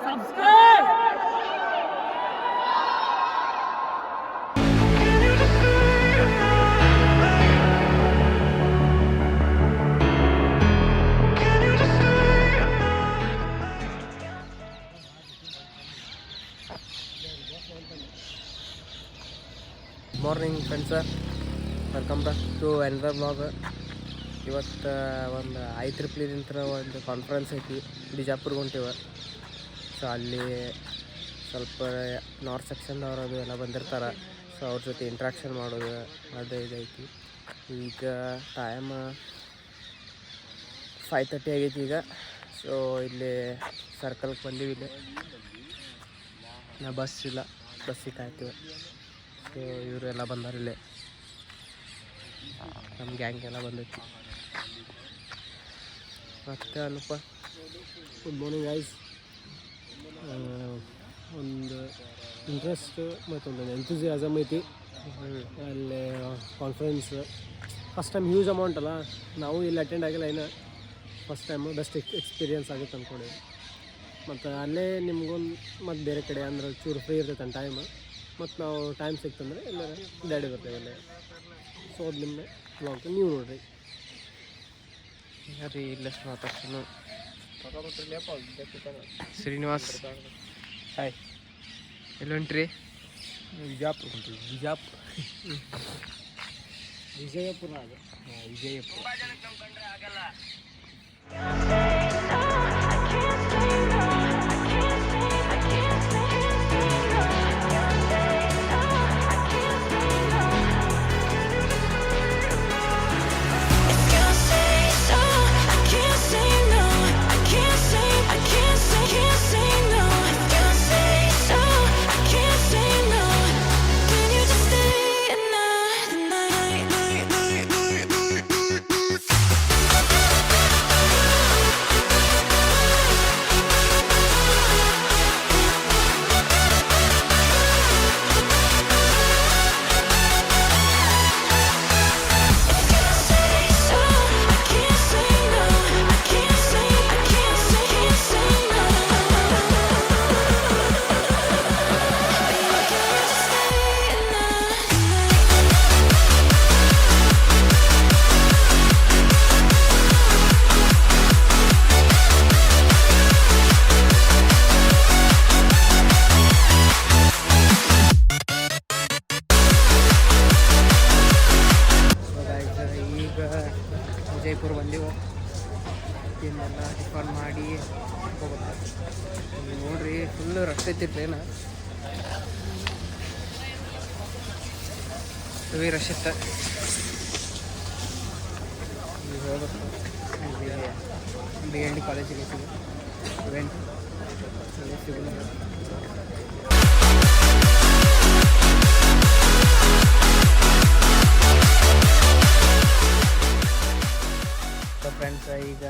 Morning friends, welcome back to another blog. ಇವತ್ತು ಒಂದು IEEE ಒಂದು ಕಾನ್ಫರೆನ್ಸ್ ಐತಿ, ಬಿಜಾಪುರ್ಗೆ ಹೊಂಟಿವ. ಸೊ ಅಲ್ಲಿ ಸ್ವಲ್ಪ ನಾರ್ತ್ ಸೆಕ್ಷನ್ದವ್ರು ಅದು ಎಲ್ಲ ಬಂದಿರ್ತಾರೆ. ಸೊ ಅವ್ರ ಜೊತೆ ಇಂಟ್ರಾಕ್ಷನ್ ಮಾಡೋದು ಅದು ಇದೈತಿ. ಈಗ ಟೈಮ್ 5:30 ಆಗೈತಿ ಈಗ. ಸೊ ಇಲ್ಲಿ ಸರ್ಕಲ್ಗೆ ಬಂದೀವಿ. ಇಲ್ಲಿ ಬಸ್ ಇಲ್ಲ, ಬಸ್ಸಿಗೆ ಕಾಯ್ತೀವಿ. ಸೊ ಇವರೆಲ್ಲ ಬಂದಾರಿಲ್ಲೇ, ನಮ್ಮ ಗ್ಯಾಂಗ್ ಎಲ್ಲ ಬಂದೈತಿ. ಮತ್ತು ಅಲ್ಲಪ್ಪ, ಗುಡ್ ಮಾರ್ನಿಂಗ್ ಗೈಸ್. ಒಂದು ಇಂಟ್ರೆಸ್ಟ್ ಮತ್ತೊಂದು ಎಂಥೂಸಿಯಾಸಮ್ ಐತಿ ಅಲ್ಲಿ conference. First time huge amount ಅಲ್ಲ, ನಾವು ಇಲ್ಲಿ ಅಟೆಂಡ್ ಆಗಿಲ್ಲ ಇನ್ನು. ಫಸ್ಟ್ ಟೈಮು ಬೆಸ್ಟ್ ಎಕ್ಸ್ಪೀರಿಯನ್ಸ್ ಆಗುತ್ತೆ ಅಂದ್ಕೊಂಡೆ. ಮತ್ತು ಅಲ್ಲೇ ನಿಮ್ಗೊಂದು ಮತ್ತು ಬೇರೆ ಕಡೆ ಅಂದ್ರೆ ಚೂರು ಫ್ರೀ ಇರ್ತೈತೆ ಟೈಮ್. ಮತ್ತು ನಾವು ಟೈಮ್ ಸಿಕ್ತಂದ್ರೆ ಎಲ್ಲ ಡ್ಯಾಡಿ ಬರ್ತೇವೆ ಅಲ್ಲೇ. ಸೊ ಅದು ನಿಮ್ಮ ಬ್ಲಾಗ್ ನೀವು ನೋಡಿರಿ. ಯಾರೀ ಇಲ್ಲಷ್ಟು ಮಾತಾಡ್ತಾನು ಶ್ರೀನಿವಾಸ್. ಹಾಯ್, ಎಲ್ಲಿ ಹೊಂಟ್ರಿ? ವಿಜಯಪುರ ಹೊಂಟಿವಿ. ವಿಜಯಪುರ ಅದು ವಿಜಯಪುರ. ವಿಜಯಪುರ ಬಂದೆವು. ತಿನ್ನೆಲ್ಲ ಟಿಫನ್ ಮಾಡಿ ಹೋಗ್ಬೇಕು. ನೋಡ್ರಿ, ಫುಲ್ಲು ರಶ್ ಐತಿ ಟ್ರೈನ. ಹೆವಿ ರಶ್ ಇತ್ತು. ಈಗ ಹೋಗ್ಬೇಕು. BND ಕಾಲೇಜಿಗೆ ಇವೆಂಟ್ ಸಿಗಲ್ಲ. ಫ್ರೆಂಡ್ಸ್, ಈಗ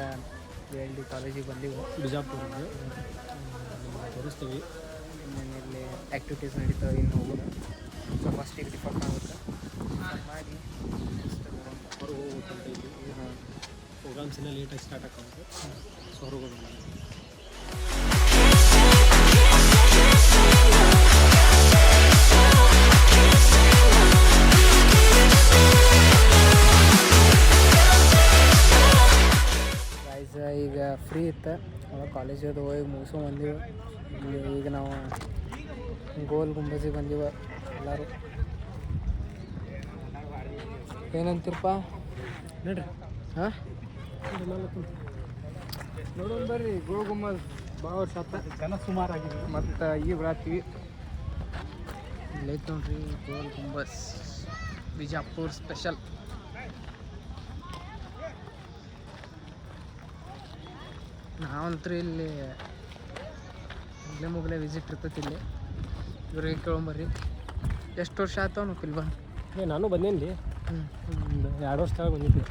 BND ಕಾಲೇಜಿಗೆ ಬಂದೀವಿ, ಬಿಜಾಪುರಿಗೆ. ತೋರಿಸ್ತೀವಿ ಇಲ್ಲಿ ಆ್ಯಕ್ಟಿವಿಟೀಸ್ ನಡೀತಾವೆ. ಇನ್ನು ಹೋಗೋದು. ಸೊ ಫಸ್ಟಿಗೆ ಟಿಫನ್ ಮಾಡ್ಬೇಕು, ಮಾಡಿ ಹೊರಗೆ ಹೋಗ್ಬೇಕಂತ ಇಲ್ಲಿ. ಪ್ರೋಗ್ರಾಮ್ಸ್ ಎಲ್ಲ ಲೇಟಾಗಿ ಸ್ಟಾರ್ಟ್ ಆಗ್ತದೆ. ಸೊ ಹೊರಗೆ ಹೋಗೋಣ. ಈಗ ಫ್ರೀ ಇತ್ತು, ಅವಾಗ ಕಾಲೇಜದು ಹೋಗಿ ಮುಗಿಸೋ ಬಂದೀವಿ. ಈಗ ನಾವು ಗೋಲ್ ಗುಂಬಜಿಗೆ ಬಂದೀವ ಎಲ್ಲರೂ. ಏನಂತೀರಪ್ಪ? ನೋಡ್ರಿ. ಹಾಂ, ನೋಡೋಣ ಬರ್ರಿ. ಗೋಲ್ ಗುಂಬಜ್ ಭಾಳ ವರ್ಷ ಜನ ಸುಮಾರಾಗಿದೆ. ಮತ್ತು ಈಗ ಬರತ್ತೀವಿ. ಇಲ್ಲೈತೆ ನೋಡ್ರಿ ಗೋಲ್ ಗುಂಬಜ್, ಬಿಜಾಪುರ್ ಸ್ಪೆಷಲ್. ನಾವಂತೂ ಇಲ್ಲೇ ಮುಗಲೇ ವಿಸಿಟ್ ಇರ್ತೈತಿ. ಇಲ್ಲಿ ಇವ್ರಿಗೆ ಕೇಳೊಂಬರ್ರಿ, ಎಷ್ಟು ವರ್ಷ ಆಯ್ತು ನಾವು ಇಲ್ಲಿ ಬಂದು? ನಾನು ಬಂದೇನಿ. ಒಂದು 2 ವರ್ಷ ಕೆಳಗೆ ಬಂದಿದ್ದೆ.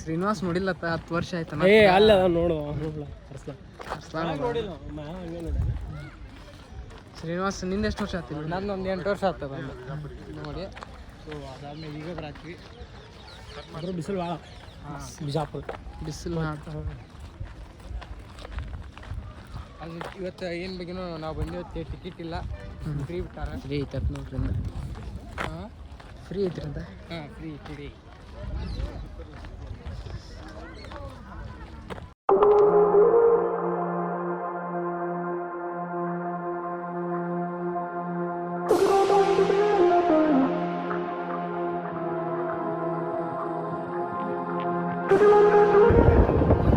ಶ್ರೀನಿವಾಸ್ ನೋಡಿಲ್ಲತ್ತ 10 ವರ್ಷ ಆಯ್ತು. ಅಲ್ಲ ನೋಡು ಶ್ರೀನಿವಾಸ್, ನಿಂದ ಎಷ್ಟು ವರ್ಷ ಆಯ್ತು? ನಂದು ಒಂದು 8 ವರ್ಷ ಆಗ್ತದೆ ನೋಡಿ. ಸೊ ಅದಾದ್ಮೇಲೆ ಈಗ ಬರಾತ್ವಿ. ಅದ್ರ ಬಿಸಿಲು ಭಾಳ. ಬಿಜಾಪುರ ಬಿಸಿಲು ಅದು ಇವತ್ತು ಏನು ಬಗ್ಗೆನೂ ನಾವು ಬಂದಿವತ್ತು ಟಿಕೆಟ್ ಇಲ್ಲ, ಫ್ರೀ ಬಿಟ್ಟಾರ. ಫ್ರೀ ಐತೆ ನೋಡ್ರಿ, ಹಾಂ ಫ್ರೀ ಐತ್ರಿ ಅಂತ. ಹಾಂ ಫ್ರೀ ಟುಡೇ.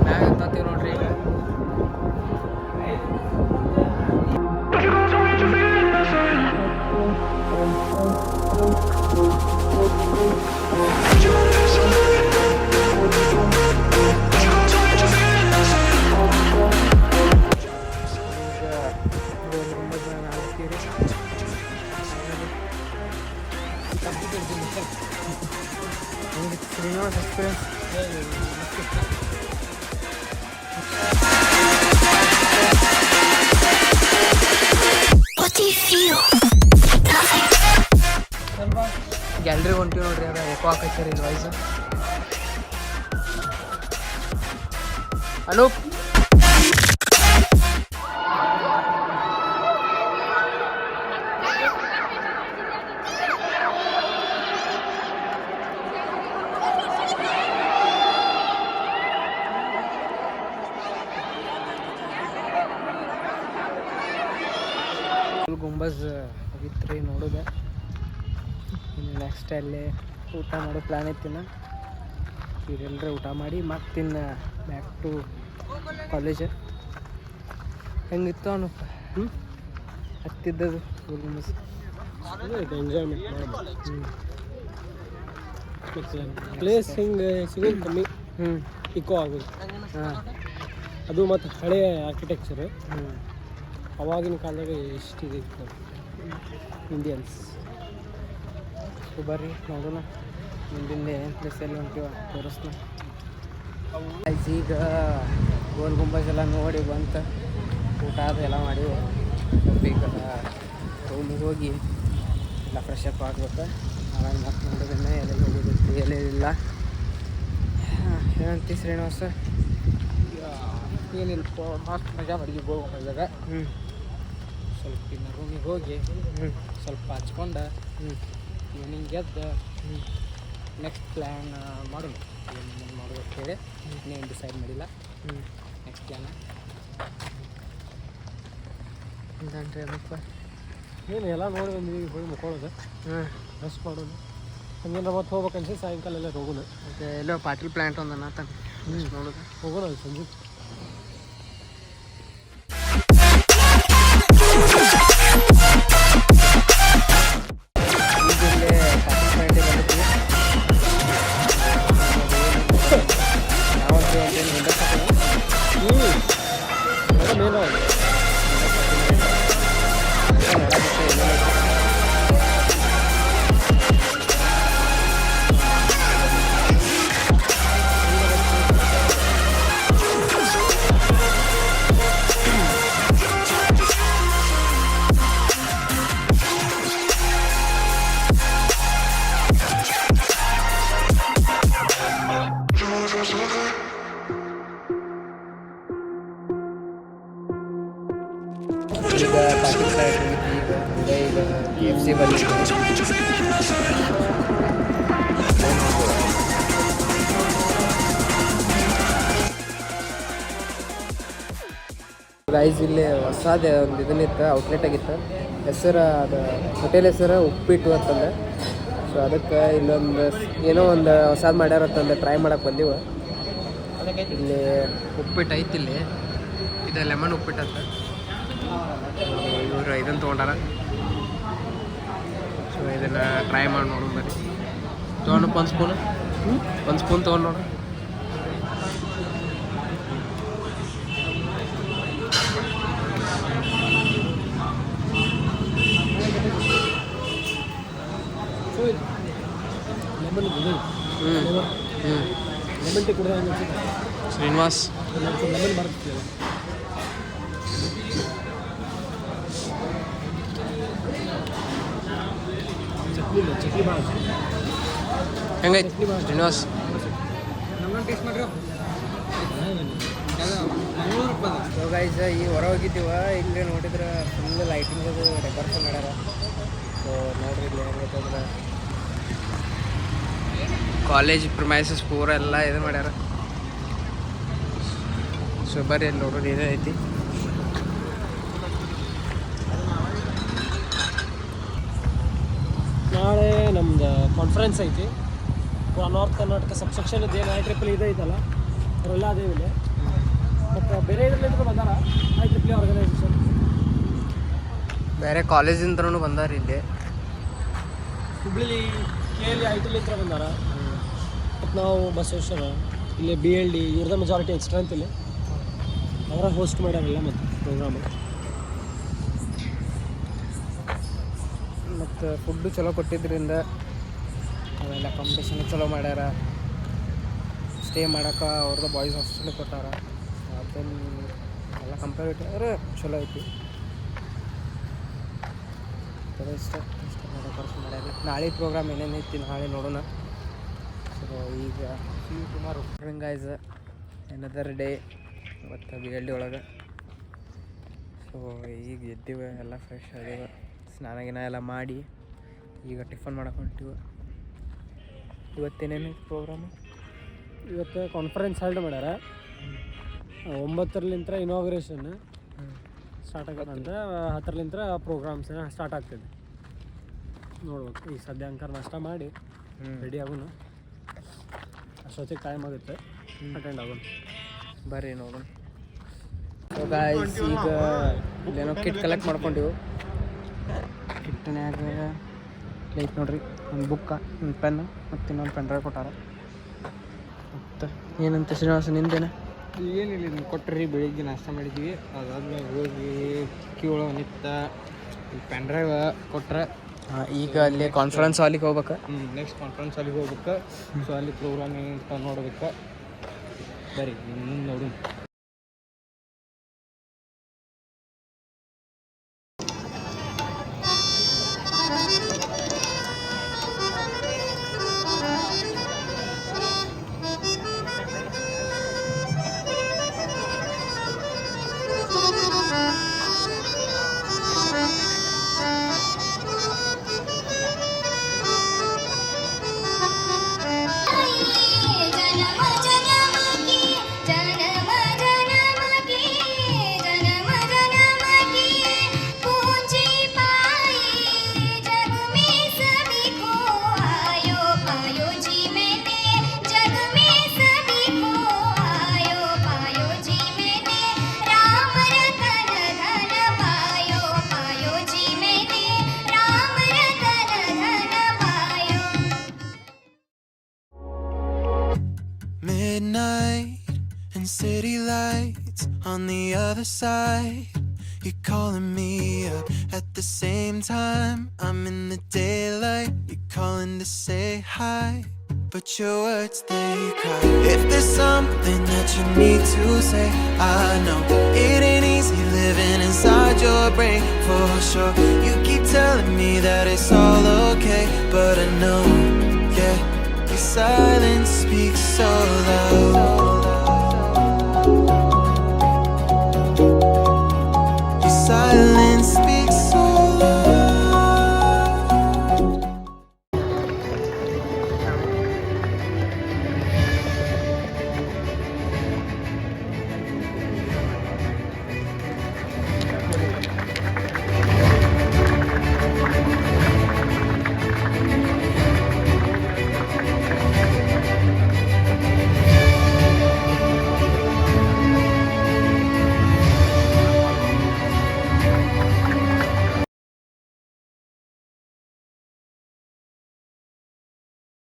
ಬ್ಯಾಗ್ ಎತ್ತತ್ತೀವಿ ನೋಡ್ರಿ ಈಗ. ಶ್ರೀನಿವಾಸ್ ಎಕ್ಸ್ಪೀರಿಯನ್ಸ್ ಗ್ಯಾಲ್ರಿ ಹೊಂಟಿವಿ ನೋಡ್ರಿ. ಅದ ಎಕೋ ಹಾಕೈತೆ ರೀ ವಾಯ್ಸ್. ಅನೂಪ್ ಗುಂಬಜ್ ಹೋಗಿತ್ತು ರೀ ನೋಡೋದು. ಇನ್ನು ನೆಕ್ಸ್ಟ್ ಅಲ್ಲೇ ಊಟ ಮಾಡೋ ಪ್ಲ್ಯಾನ್ ಐತಿನ. ಇವರೆಲ್ಲರೂ ಊಟ ಮಾಡಿ ಮತ್ತಿನ್ನು ಬ್ಯಾಕ್ ಟು ಕಾಲೇಜ್. ಹೆಂಗಿತ್ತು ಅನೂಪ್ ಹತ್ತಿದ್ದದು ಗುಂಬಜ್? ಎಂಜಾಯ್ಮೆಂಟ್ ಪ್ಲೇಸ್ ಹಿಂಗೆ ಸಿಗೋದು ಕಮ್ಮಿ, ಇಕೋ ಆಗೋದು. ಹಾಂ ಅದು ಮತ್ತು ಹಳೆಯ ಆರ್ಕಿಟೆಕ್ಚರ್. ಅವಾಗಿನ ಕಾಲದಾಗ ಎಷ್ಟಿತ್ತು ಇಂಡಿಯನ್ಸ್. ಬರ್ರಿ ನೋಡೋಣ ಮುಂದಿನ ಏನು ಪ್ಲೇಸಲ್ಲಿ ಹೊಂಟೀವ ತೋರಿಸ್ನ. ಈಗ ಗೋಲ್ ಗುಂಬಜ್ ಎಲ್ಲ ನೋಡಿ ಬಂತು, ಊಟ ಅದೆಲ್ಲ ಮಾಡಿವು. ಈಗ ರೂಮಿಗೆ ಹೋಗಿ ಎಲ್ಲ ಫ್ರೆಶ್ ಅಪ್ ಆಗ್ಬೇಕು. ಆಮೇಲೆ ಮತ್ತೆ ನೋಡೋದನ್ನ ಎಲ್ಲೆಲ್ಲಿ ಹೋಗೋದೈತಿ ಎಲ್ಲೆಲ್ಲ. ಏನಂತೀವಿ ಶ್ರೀನಿವಾಸ? ಏನಿಲ್ಪ ಮಸ್ತ್ ಮಜಾ ಮಾಡಿದ್ವಿ ಗೋಲ್ ಗುಂಬಜ್ದಾಗ. ಸ್ವಲ್ಪ ಇನ್ನು ರೂಮಿಗೆ ಹೋಗಿ ಸ್ವಲ್ಪ ಹಚ್ಕೊಂಡು ಈವ್ನಿಂಗ್ ಗೆದ್ದು ನೆಕ್ಸ್ಟ್ ಪ್ಲ್ಯಾನ್ ಮಾಡೋಣ. ಏನು ಮಾಡೋದು ಅಂತೇಳಿ ಇನ್ನೇನು ಡಿಸೈಡ್ ಮಾಡಿಲ್ಲ. ನೆಕ್ಸ್ಟ್ ಪ್ಲ್ಯಾನ್ ಅಂತಂದ್ರೆ ಏನಪ್ಪ ಏನು ಎಲ್ಲ ನೋಡಿ ಬಂದ್ವಿ. ಹೋಗಿ ಮುಕ್ಕೊಳ್ಳೋದು, ರೆಸ್ಟ್ ಮಾಡೋದು. ಹಂಗೇನು ಮತ್ತೆ ಹೋಗ್ಬೇಕು ಅನ್ಸಿ ಸಾಯಂಕಾಲ ಎಲ್ಲ ಹೋಗೋಣ. ಮತ್ತು ಎಲ್ಲೋ ಪಾಟೀಲ್ ಪ್ಲ್ಯಾಂಟ್ ಒಂದನ್ನ ನೋಡೋದು ಹೋಗೋಣ ಸಂಜೆ. ಈಗ ಪಾಟೀಲ್ ಪ್ಲ್ಯಾಂಟ್ ಈಗ KFC ಬಂದಿದೆ. ಗೈಸ್ ಇಲ್ಲಿ ಹೊಸದೇ ಒಂದು ಇದನ್ನಿತ್ತು, ಔಟ್ಲೆಟ್ ಆಗಿತ್ತು. ಹೆಸರು ಅದು ಹೋಟೆಲ್ ಹೆಸರು ಉಪ್ಪಿಟ್ಟು ಅಂತಂದೆ. ಸೊ ಅದಕ್ಕೆ ಇಲ್ಲೊಂದು ಏನೋ ಒಂದು ಹೊಸದು ಮಾಡ್ಯಾರತ್ತಂದು ಟ್ರೈ ಮಾಡಕ್ಕೆ ಬಂದೀವಿ. ಇಲ್ಲಿ ಉಪ್ಪಿಟ್ಟು ಐತಿ. ಇಲ್ಲಿ ಇದು ಲೆಮನ್ ಉಪ್ಪಿಟ್ಟು ಅಂತ. ಇವರು ಇದನ್ನು ತೊಗೊಂಡಾರ. ಸೊ ಇದನ್ನು ಟ್ರೈ ಮಾಡಿ ನೋಡೋಣ ಬರ್ರಿ. ತೊಗೊಂಡಪ್ಪ ಒಂದು ಸ್ಪೂನ್ ತೊಗೊಂಡು ನೋಡು. ಲೆಮನ್ ಟೀ ಕುಡಿದ ಶ್ರೀನಿವಾಸ್ ಲೆಮನ್ ಬರ್ತದೆ. ಚಟ್ನಿ ಭಾಳ ಹೆಂಗೈತಿ ಶ್ರೀನಿವಾಸ್? ಗಾಯ್ಸ್ ಈ ಹೊರ ಹೋಗಿದ್ದೀವ ಇಲ್ಲಿ ನೋಡಿದ್ರೆ ಫುಲ್ ಲೈಟಿಂಗ್ ಅದು ಡೆಕೋರೇಷನ್ ಮಾಡ್ಯಾರ. ಸೊ ನೋಡ್ರಿ ಇಲ್ಲಿ ಹೆಂಗೈತಂದ್ರೆ ಕಾಲೇಜ್ ಪ್ರಮೈಸಸ್ ಪೂರ ಎಲ್ಲ ಇದು ಮಾಡ್ಯಾರ. ಸೊ ಬರ್ರಿ ಅಲ್ಲಿ ನೋಡ್ರಿ ಇದೇ ಐತಿ. ನಾಳೆ ನಮ್ದು ಕಾನ್ಫರೆನ್ಸ್ ಐತಿ. ನಾರ್ತ್ ಕರ್ನಾಟಕ ಸಬ್ಸೆಕ್ಷನ್ ಏನು IEEE ಇದು ಐತಲ್ಲ ಅವರೆಲ್ಲ ಅದೇ ಇದೆ. ಮತ್ತು ಬೇರೆ ಇದರಿಂದ ಬಂದಾರ IEEE ಆರ್ಗನೈಸೇಷನ್. ಬೇರೆ ಕಾಲೇಜಿಂದನೂ ಬಂದಾರ ಇಲ್ಲಿ. ಹುಬ್ಳಿ KL ITL ಹತ್ರ ಬಂದಾರ. ಮತ್ತು ನಾವು ಬಸವೇಶ್ವರ ಇಲ್ಲಿ BLD ಇವ್ರದ ಮೆಜಾರಿಟಿ ಸ್ಟ್ರೆಂತ್ ಇಲ್ಲಿ ಅವರ ಹೋಸ್ಟ್ ಮಾಡ್ಯಾರಲ್ಲ ಮತ್ತು ಪ್ರೋಗ್ರಾಮ್. ಮತ್ತು ಫುಡ್ಡು ಚಲೋ ಕೊಟ್ಟಿದ್ದರಿಂದ ಅವೆಲ್ಲ ಕಾಂಪಿಟೇಷನ್ ಚಲೋ ಮಾಡ್ಯಾರ. ಸ್ಟೇ ಮಾಡೋಕೆ ಅವ್ರದ್ದು ಬಾಯ್ಸ್ ಹಾಸ್ಟೆಲ್ ಕೊಟ್ಟಾರ. ಅದನ್ನು ಎಲ್ಲ ಕಂಪೇರಿಟಿವ್ ಆದರೆ ಚಲೋ ಐತಿ. ಇಷ್ಟ ಮಾಡೋಕೆ ಮಾಡ್ಯಾರ. ನಾಳೆ ಪ್ರೋಗ್ರಾಮ್ ಏನೇನೈತಿ ನಾಳೆ ನೋಡೋಣ. ಸೊ ಈಗ ಶಿವಕುಮಾರ್ ಗಾಯ್ಸ್ ಏನದರ್ ಡೇ ಮತ್ತು BLD ಒಳಗೆ. ಸೊ ಈಗ ಎದ್ದೀವಿ ಎಲ್ಲ ಫ್ರೆಶ್ ಆಗಿವೆ, ಸ್ನಾನ ಗಿನ ಎಲ್ಲ ಮಾಡಿ ಈಗ ಟಿಫನ್ ಮಾಡಕ್ಕೆ ಹೊಂಟಿವಿ. ಇವತ್ತೇನೇನು ಪ್ರೋಗ್ರಾಮು? ಇವತ್ತು ಕಾನ್ಫರೆನ್ಸ್ ಹಾಲ್ಡ್ ಮಾಡ್ಯಾರ. 9 ಇನಾಗ್ರೇಷನ್ ಸ್ಟಾರ್ಟ್ ಆಗತ್ತಂತ, 10 ಪ್ರೋಗ್ರಾಮ್ಸ್ ಸ್ಟಾರ್ಟ್ ಆಗ್ತದೆ. ನೋಡ್ಬೇಕು. ಈಗ ಸದ್ಯ ಅಂಕರ್ ನಾಷ್ಟ ಮಾಡಿ ರೆಡಿ ಆಗೋಣ. ಅಷ್ಟೊತ್ತಿಗೆ ಟೈಮ್ ಆಗುತ್ತೆ, ಅಟೆಂಡ್ ಆಗೋಣ. ಬರ್ರಿ ನೋಡೋಣ. ಸೊ ಗಾಯ್ಸ್ ಈಗ ಇಲ್ಲೇನೋ ಕಿಟ್ ಕಲೆಕ್ಟ್ ಮಾಡ್ಕೊಂಡಿವು. ಕಿಟ್ನ್ಯಾಗ ಲೈಕ್ ನೋಡ್ರಿ ಒಂದು ಬುಕ್ಕ, ಒಂದು ಪೆನ್ ಮತ್ತು ಇನ್ನೊಂದು ಪೆನ್ ಡ್ರೈವ್ ಕೊಟ್ಟಾರ. ಮತ್ತು ಏನಂತ ಶ್ರೀನಿವಾಸ ನಿಂದೇನೆ? ಏನಿಲ್ಲ, ನೀವು ಕೊಟ್ಟರಿ. ಬೆಳಿಗ್ಗೆ ನಾಷ್ಟ ಮಾಡಿದ್ವಿ, ಅದಾದ್ಮೇಲೆ ಹೋಗಿ ಕ್ಯೂ ಒಳಗೆ ನಿಂತ ಪೆನ್ ಡ್ರೈವ್ ಕೊಟ್ರೆ ಈಗ ಅಲ್ಲಿ ಕಾನ್ಫರೆನ್ಸ್ ಹಾಲಿಗೆ ಹೋಗ್ಬೇಕು. ನೆಕ್ಸ್ಟ್ ಕಾನ್ಫರೆನ್ಸ್ ಹಾಲಿಗೆ ಹೋಗ್ಬೇಕು. ಸೊ ಅಲ್ಲಿ ಪ್ರೋಗ್ರಾಮ್ ಏನಂತ ನೋಡ್ಬೇಕು. ಬರೀ ಮುಂದೆ ನೋಡು. Midnight and city lights on the other side. You're calling me up at the same time. I'm in the daylight. You're calling to say hi, but your words they cry. If there's something that you need to say, I know it ain't easy living inside your brain for sure. You keep telling me that it's all okay, but I know, yeah, your silence speaks so loud. Your silence speaks so loud.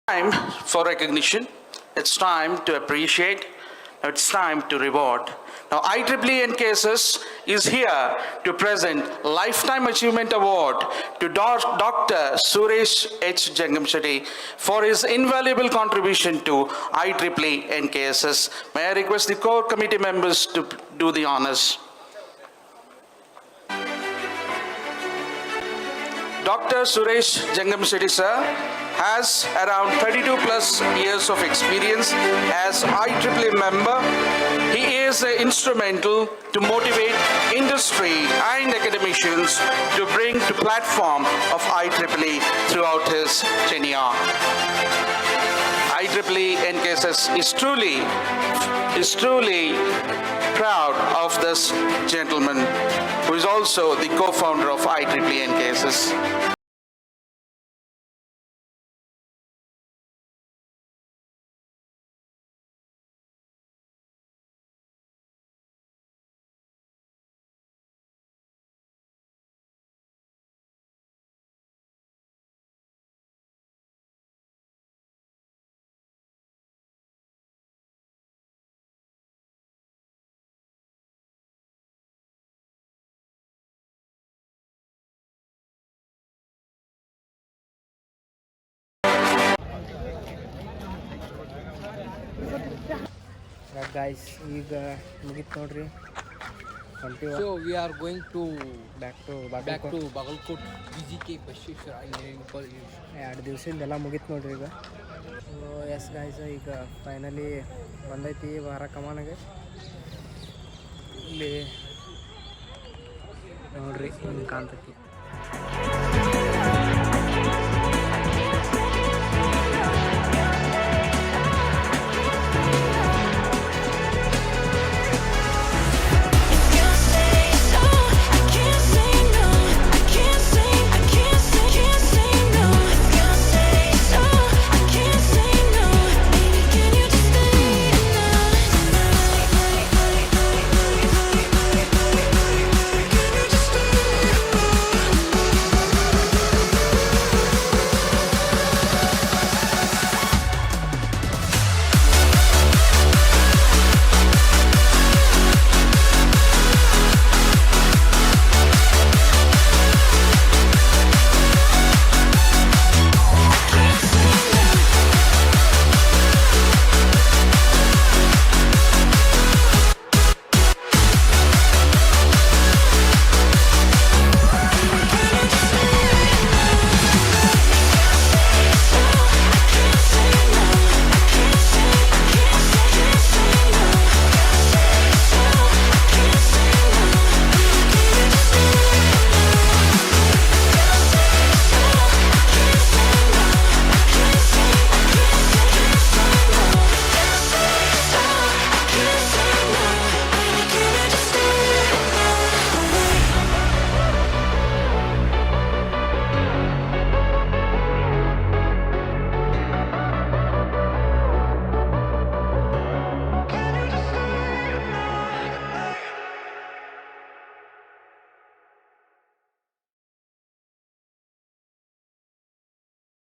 Time for recognition, it's time to appreciate, it's time to reward. Now IEEE NKSS is here to present Lifetime Achievement Award to Dr. Suresh H. Jangamshetty for his invaluable contribution to IEEE NKSS. May I request the core committee members to do the honors. Dr. Suresh Jangamshetty sir has around 32 plus years of experience as IEEE member. He is is instrumental to motivate industry and academicians to bring to platform of IEEE throughout his tenure. IEEE NKSS is truly proud of this gentleman, who is also the co-founder of IEEE NKSS. Guys ಈಗ ಮುಗೀತು ನೋಡ್ರಿ ಹೊಂಟಿವ So we are going to back to back to Bagalkot BGK Basheshwar Engineering College. 2 ದಿವಸದಿಂದೆಲ್ಲ ಮುಗೀತು ನೋಡ್ರಿ ಈಗ. So yes guys, ಈಗ finally ಬಂದೈತಿ ವಾರ ಕಮಾನಾಗೆ. ಇಲ್ಲಿ ನೋಡ್ರಿ ಹಿಂಗೆ ಕಾಣ್ತೈತಿ.